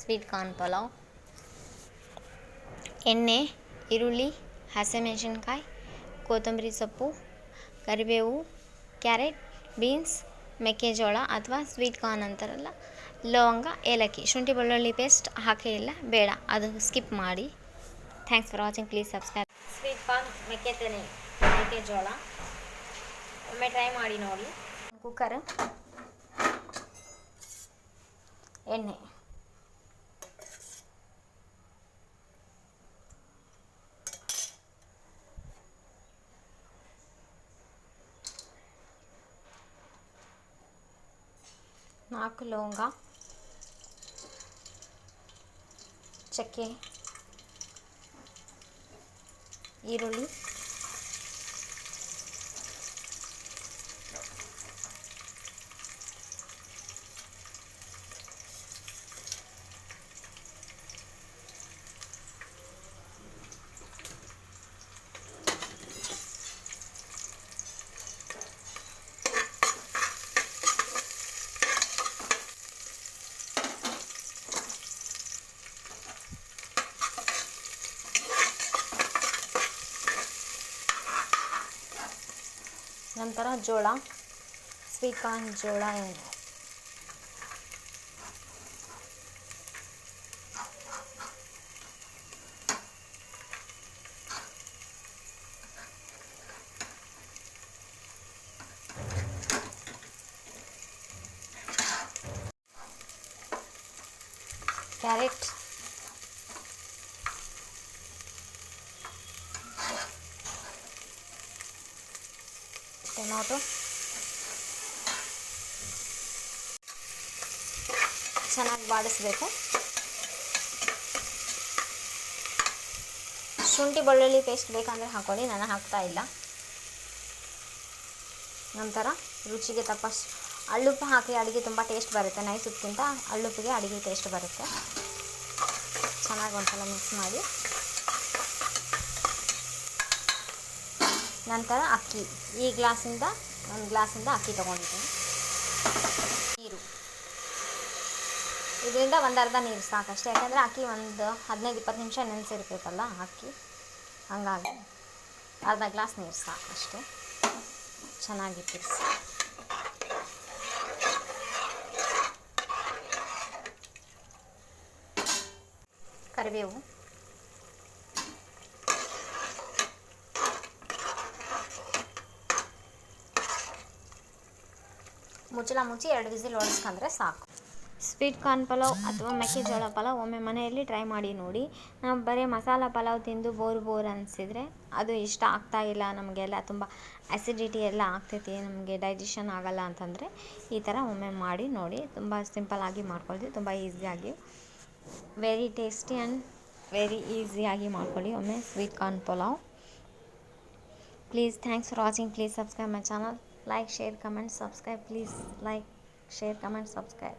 Sweet corn pulao. ಎಣ್ಣೆ, ಈರುಳ್ಳಿ, ಹಸಿಮೆಣಸಿನ್ಕಾಯಿ, ಕೊತ್ತಂಬರಿ ಸೊಪ್ಪು, ಕರಿಬೇವು, ಕ್ಯಾರೆಟ್, ಬೀನ್ಸ್, ಮೆಕ್ಕೆಜೋಳ ಅಥವಾ ಸ್ವೀಟ್ ಕಾರ್ನ್ ಅಂತಾರಲ್ಲ, ಲವಂಗ, ಏಲಕ್ಕಿ, ಶುಂಠಿ ಬೆಳ್ಳುಳ್ಳಿ ಪೇಸ್ಟ್ ಹಾಕೇ ಇಲ್ಲ, ಬೇಡ, ಅದು ಸ್ಕಿಪ್ ಮಾಡಿ. Thanks for watching, please subscribe. Sweet corn ಮೆಕ್ಕೆಜೋಳ ಒಮ್ಮೆ ಟ್ರೈ ಮಾಡಿ ನೋಡಿ. ಕುಕ್ಕರ್, ಎಣ್ಣೆ, ನಾಲ್ಕು ಲವಂಗ, ಚಕ್ಕೆ, ಈರುಳ್ಳಿ, ನಂತರ ಜೋಳ, ಸ್ವೀಟ್ ಕಾರ್ನ್ ಜೋಳ, ಎಣ್ಣೆ, ಕ್ಯಾರೆಟ್, ಟೊಮಾಟೊ ಚೆನ್ನಾಗಿ ಬಾಡಿಸ್ಬೇಕು. ಶುಂಠಿ ಬೆಳ್ಳುಳ್ಳಿ ಪೇಸ್ಟ್ ಬೇಕಂದರೆ ಹಾಕೊಳ್ಳಿ, ನಾನು ಹಾಕ್ತಾ ಇಲ್ಲ. ನಂತರ ರುಚಿಗೆ ತಕ್ಕಷ್ಟು ಹಳ್ಳುಪ್ಪು ಹಾಕಿ ಅಡುಗೆ ತುಂಬ ಟೇಸ್ಟ್ ಬರುತ್ತೆ. ನೈಸ್ ಉಪ್ಪಿಗಿಂತ ಹಳ್ಳುಪ್ಪಿಗೆ ಅಡುಗೆ ಟೇಸ್ಟ್ ಬರುತ್ತೆ. ಚೆನ್ನಾಗಿ ಒಂದ್ಸಲ ಮಿಕ್ಸ್ ಮಾಡಿ. ನಂತರ ಅಕ್ಕಿ, ಈ ಗ್ಲಾಸಿಂದ ಒಂದು ಗ್ಲಾಸಿಂದ ಅಕ್ಕಿ ತೊಗೊಂಡಿದ್ದೀನಿ. ನೀರು, ಇದರಿಂದ ಒಂದು ಅರ್ಧ ನೀರು ಸಾಕಷ್ಟೇ, ಯಾಕೆಂದರೆ ಅಕ್ಕಿ ಒಂದು 15-20 ನಿಮಿಷ ನೆನೆಸಿರ್ಬೇಕಲ್ಲ ಅಕ್ಕಿ, ಹಾಗಾಗಿ ಅರ್ಧ ಗ್ಲಾಸ್ ನೀರು ಸಾಕಷ್ಟೇ. ಚೆನ್ನಾಗಿ ತಿರ್ಸಿ. ಕರಿಬೇವು, ಮುಚ್ಚಳ ಮುಚ್ಚಿ 2 ವಿಸಿಲ್ ಹೊಡೆಸ್ಕೊಂಡ್ರೆ ಸಾಕು. ಸ್ವೀಟ್ ಕಾರ್ನ್ ಪಲಾವ್ ಅಥವಾ ಮೆಕ್ಕೆಜೋಳ ಪಲಾವ್ ಒಮ್ಮೆ ಮನೆಯಲ್ಲಿ ಟ್ರೈ ಮಾಡಿ ನೋಡಿ. ನಾವು ಬರೀ ಮಸಾಲ ಪಲಾವ್ ತಿಂದು ಬೋರ್ ಅನಿಸಿದರೆ ಅದು ಇಷ್ಟ ಆಗ್ತಾ ಇಲ್ಲ, ನಮಗೆಲ್ಲ ತುಂಬ ಆ್ಯಸಿಡಿಟಿ ಎಲ್ಲ ಆಗ್ತೈತಿ, ನಮಗೆ ಡೈಜೆಷನ್ ಆಗಲ್ಲ ಅಂತಂದರೆ ಈ ಥರ ಒಮ್ಮೆ ಮಾಡಿ ನೋಡಿ. ತುಂಬ ಸಿಂಪಲ್ಲಾಗಿ ಮಾಡ್ಕೊಳ್ತೀವಿ, ತುಂಬ ಈಸಿಯಾಗಿ, ವೆರಿ ಟೇಸ್ಟಿ ಆ್ಯಂಡ್ ವೆರಿ ಈಸಿಯಾಗಿ ಮಾಡ್ಕೊಳ್ಳಿ ಒಮ್ಮೆ sweet corn pulao. Please, thanks for watching, please subscribe my channel. Like, share, comment, subscribe. Please like, share, comment, subscribe.